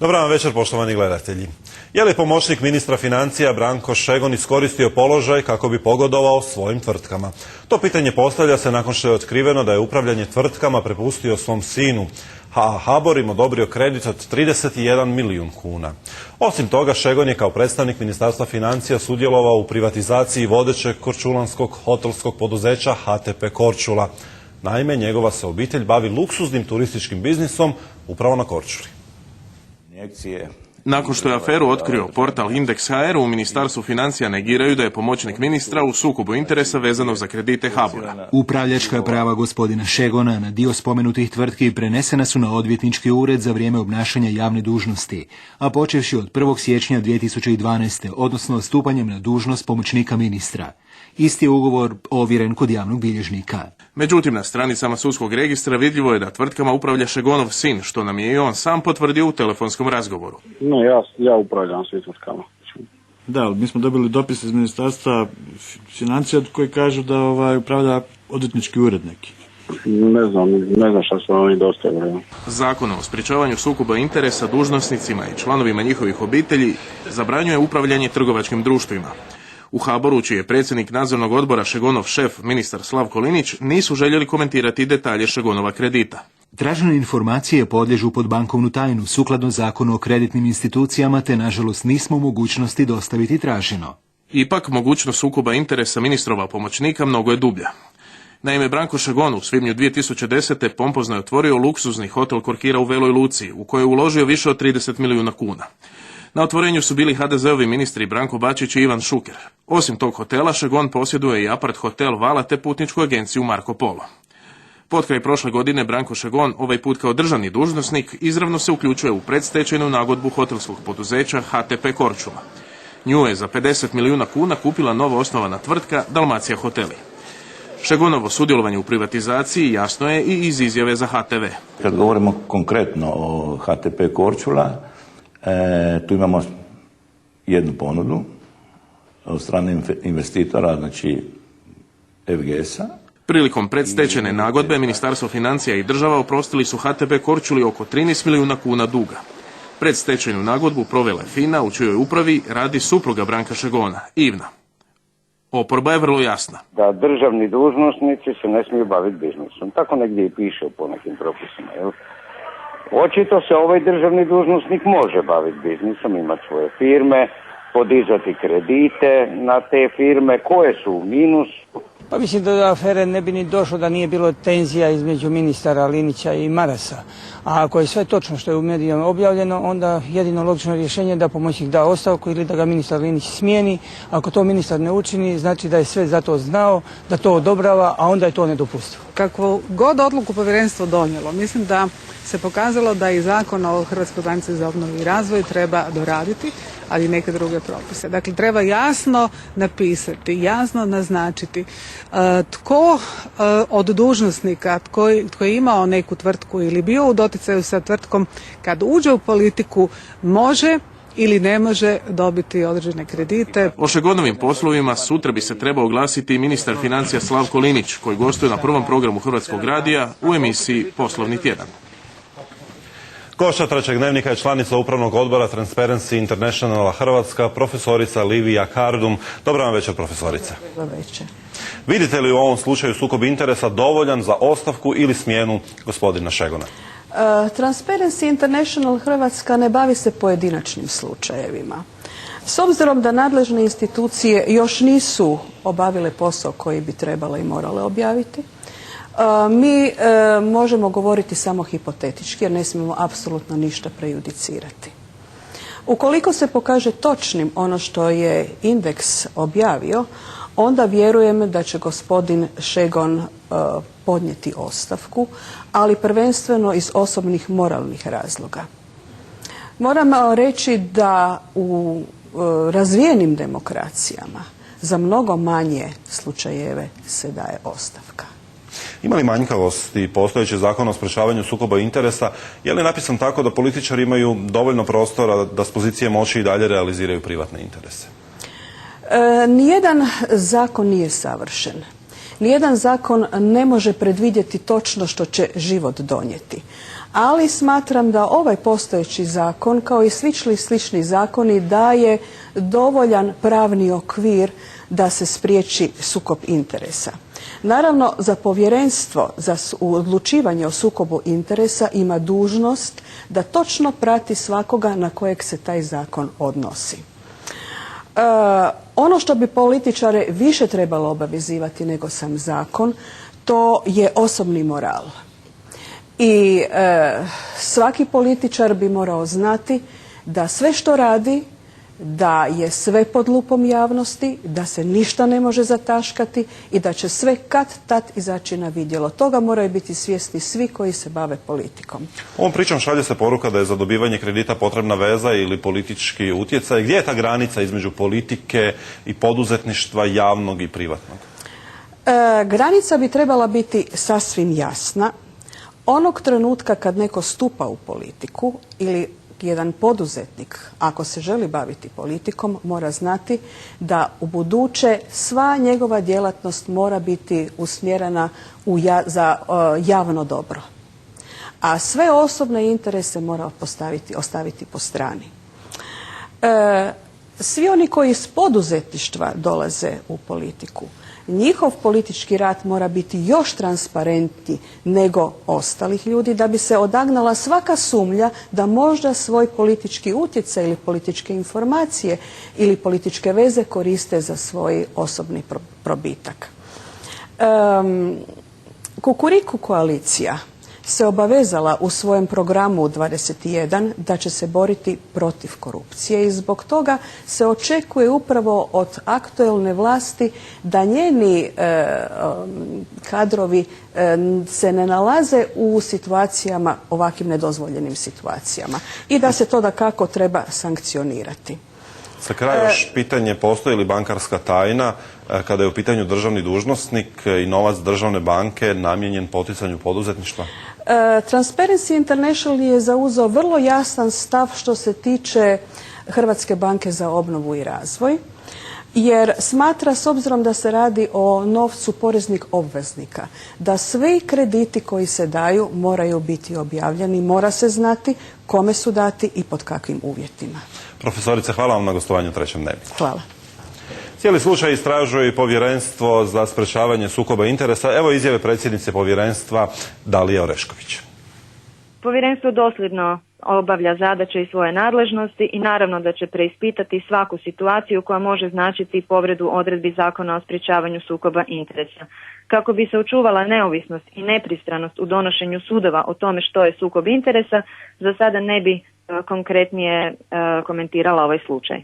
Dobar vam večer, poštovani gledatelji. Je li pomoćnik ministra financija Branko Šegon iskoristio položaj kako bi pogodovao svojim tvrtkama? To pitanje postavlja se nakon što je otkriveno da je upravljanje tvrtkama prepustio svom sinu, a HBOR im odobrio kredit od 31 milijun kuna. Osim toga, Šegon je kao predstavnik Ministarstva financija sudjelovao u privatizaciji vodećeg korčulanskog hotelskog poduzeća HTP Korčula. Naime, njegova se obitelj bavi luksuznim turističkim biznisom upravo na Korčuli. Nakon što je aferu otkrio portal Indeks.hr, u Ministarstvu financija negiraju da je pomoćnik ministra u sukobu interesa vezano za kredite HBOR-a. Upravljačka prava gospodina Šegona na dio spomenutih tvrtki prenesena su na odvjetnički ured za vrijeme obnašanja javne dužnosti, a počevši od 1. siječnja 2012. odnosno stupanjem na dužnost pomoćnika ministra. Isti je ugovor ovjeren kod javnog bilježnika. Međutim, na stranicama sudskog registra vidljivo je da tvrtkama upravlja Šegonov sin, što nam je i on sam potvrdio u telefonskom razgovoru. Ja upravljam svim tvrtkama. Da, mi smo dobili dopis iz Ministarstva financija koji kažu da upravlja odvjetnički ured neki. Ne znam šta su oni dostavili. Zakon o sprječavanju sukoba interesa dužnosnicima i članovima njihovih obitelji zabranjuje upravljanje trgovačkim društvima. U HBOR-u, čiji je predsjednik nadzornog odbora Šegonov šef, ministar Slavko Linić, nisu željeli komentirati detalje Šegonova kredita. Tražene informacije podliježu pod bankovnu tajnu sukladno Zakonu o kreditnim institucijama, te nažalost nismo u mogućnosti dostaviti traženo. Ipak, mogućnost sukoba interesa ministrova pomoćnika mnogo je dublja. Naime, Branko Šegon u svibnju 2010. pompozno je otvorio luksuzni hotel Korkira u Veloj Luci, u kojoj je uložio više od 30 milijuna kuna. Na otvorenju su bili HDZ-ovi ministri Branko Bačić i Ivan Šuker. Osim tog hotela, Šegon posjeduje i apart hotel Vala te putničku agenciju Marko Polo. Potkraj prošle godine Branko Šegon, ovaj put kao državni dužnosnik, izravno se uključuje u predstečajnu nagodbu hotelskog poduzeća HTP Korčula. Nju je za 50 milijuna kuna kupila novo osnovana tvrtka Dalmacija hoteli. Šegonovo sudjelovanje u privatizaciji jasno je i iz izjave za HTV. Kad govorimo konkretno o HTP Korčula, tu imamo jednu ponudu od strane investitora, znači FGS-a. Prilikom predstečajne nagodbe Ministarstvo financija i država oprostili su HTP Korčuli oko 13 milijuna kuna duga. Predstečajnu nagodbu provela je FINA, u čijoj upravi radi supruga Branka Šegona, Ivna. Oporba je vrlo jasna. Da državni dužnosnici se ne smiju baviti biznisom. Tako negdje i piše po nekim propisima, jel? Očito se ovaj državni dužnosnik može baviti biznisom, imati svoje firme, podizati kredite na te firme koje su u minusu. Pa mislim da do afere ne bi ni došlo da nije bilo tenzija između ministara Linića i Marasa. A ako je sve točno što je u medijima objavljeno, onda jedino logično rješenje je da pomoćnik da ostavku ili da ga ministar Linić smijeni. Ako to ministar ne učini, znači da je sve za to znao, da to odobrava, a onda je to nedopustivo. Kakvu god odluku povjerenstvo donijelo, mislim da se pokazalo da i Zakon o Hrvatskoj banci za obnovu i razvoj treba doraditi, ali i neke druge propise. Dakle, treba jasno napisati, jasno naznačiti tko od dužnosnika, tko je imao neku tvrtku ili bio u doticaju sa tvrtkom, kad uđe u politiku može ili ne može dobiti određene kredite. O Šegonovim poslovima sutra bi se trebao oglasiti i ministar financija Slavko Linić, koji gostuje na prvom programu Hrvatskog radija u emisiji Poslovni tjedan. Gošća trećeg dnevnika je članica upravnog odbora Transparency Internationala Hrvatska, profesorica Livija Kardum. Dobar vam večer, profesorice. Dobar večer. Vidite li u ovom slučaju sukob interesa dovoljan za ostavku ili smjenu gospodina Šegona? Transparency International Hrvatska ne bavi se pojedinačnim slučajevima. S obzirom da nadležne institucije još nisu obavile posao koji bi trebale i morale objaviti, mi možemo govoriti samo hipotetički jer ne smijemo apsolutno ništa prejudicirati. Ukoliko se pokaže točnim ono što je Indeks objavio, onda vjerujem da će gospodin Šegon podnijeti ostavku, ali prvenstveno iz osobnih moralnih razloga. Moram reći da u razvijenim demokracijama za mnogo manje slučajeve se daje ostavka. Ima li manjkavosti postojeći zakon o sprječavanju sukoba interesa? Je li napisan tako da političari imaju dovoljno prostora da s pozicije moći i dalje realiziraju privatne interese? Nijedan zakon nije savršen. Nijedan zakon ne može predvidjeti točno što će život donijeti. ali smatram da ovaj postojeći zakon, kao i slični zakoni, daje dovoljan pravni okvir da se spriječi sukob interesa. Naravno, za povjerenstvo za odlučivanje o sukobu interesa ima dužnost da točno prati svakoga na kojeg se taj zakon odnosi. Ono što bi političare više trebalo obavezivati nego sam zakon, to je osobni moral. I svaki političar bi morao znati da sve što radi, da je sve pod lupom javnosti, da se ništa ne može zataškati i da će sve kad-tad izaći na vidjelo. Toga moraju biti svjesni svi koji se bave politikom. Ovom pričom šalje se poruka da je za dobivanje kredita potrebna veza ili politički utjecaj. Gdje je ta granica između politike i poduzetništva, javnog i privatnog? Granica bi trebala biti sasvim jasna. Onog trenutka kad neko stupa u politiku ili jedan poduzetnik, ako se želi baviti politikom, mora znati da u buduće sva njegova djelatnost mora biti usmjerena za javno dobro. A sve osobne interese mora ostaviti po strani. Svi oni koji iz poduzetništva dolaze u politiku, njihov politički rad mora biti još transparentniji nego ostalih ljudi da bi se odagnala svaka sumnja da možda svoj politički utjecaj ili političke informacije ili političke veze koriste za svoj osobni probitak. Kukuriku koalicija se obavezala u svojem programu 21 da će se boriti protiv korupcije i zbog toga se očekuje upravo od aktuelne vlasti da njeni kadrovi se ne nalaze u situacijama, ovakvim nedozvoljenim situacijama i da se to dakako treba sankcionirati. Za kraj još pitanje, postoji li bankarska tajna kada je u pitanju državni dužnosnik i novac državne banke namijenjen poticanju poduzetništva? Transparency International je zauzeo vrlo jasan stav što se tiče Hrvatske banke za obnovu i razvoj, jer smatra, s obzirom da se radi o novcu poreznih obveznika, da svi krediti koji se daju moraju biti objavljeni, mora se znati kome su dati i pod kakvim uvjetima. Profesorice, hvala vam na gostovanju u Trećem dnevniku. Hvala. Cijeli slučaj istražuje i Povjerenstvo za sprečavanje sukoba interesa. Evo izjave predsjednice povjerenstva Dalije Orešković. Povjerenstvo dosljedno obavlja zadaće i svoje nadležnosti i naravno da će preispitati svaku situaciju koja može značiti povredu odredbi Zakona o sprečavanju sukoba interesa. Kako bi se očuvala neovisnost i nepristranost u donošenju sudova o tome što je sukob interesa, za sada ne bi konkretnije komentirala ovaj slučaj.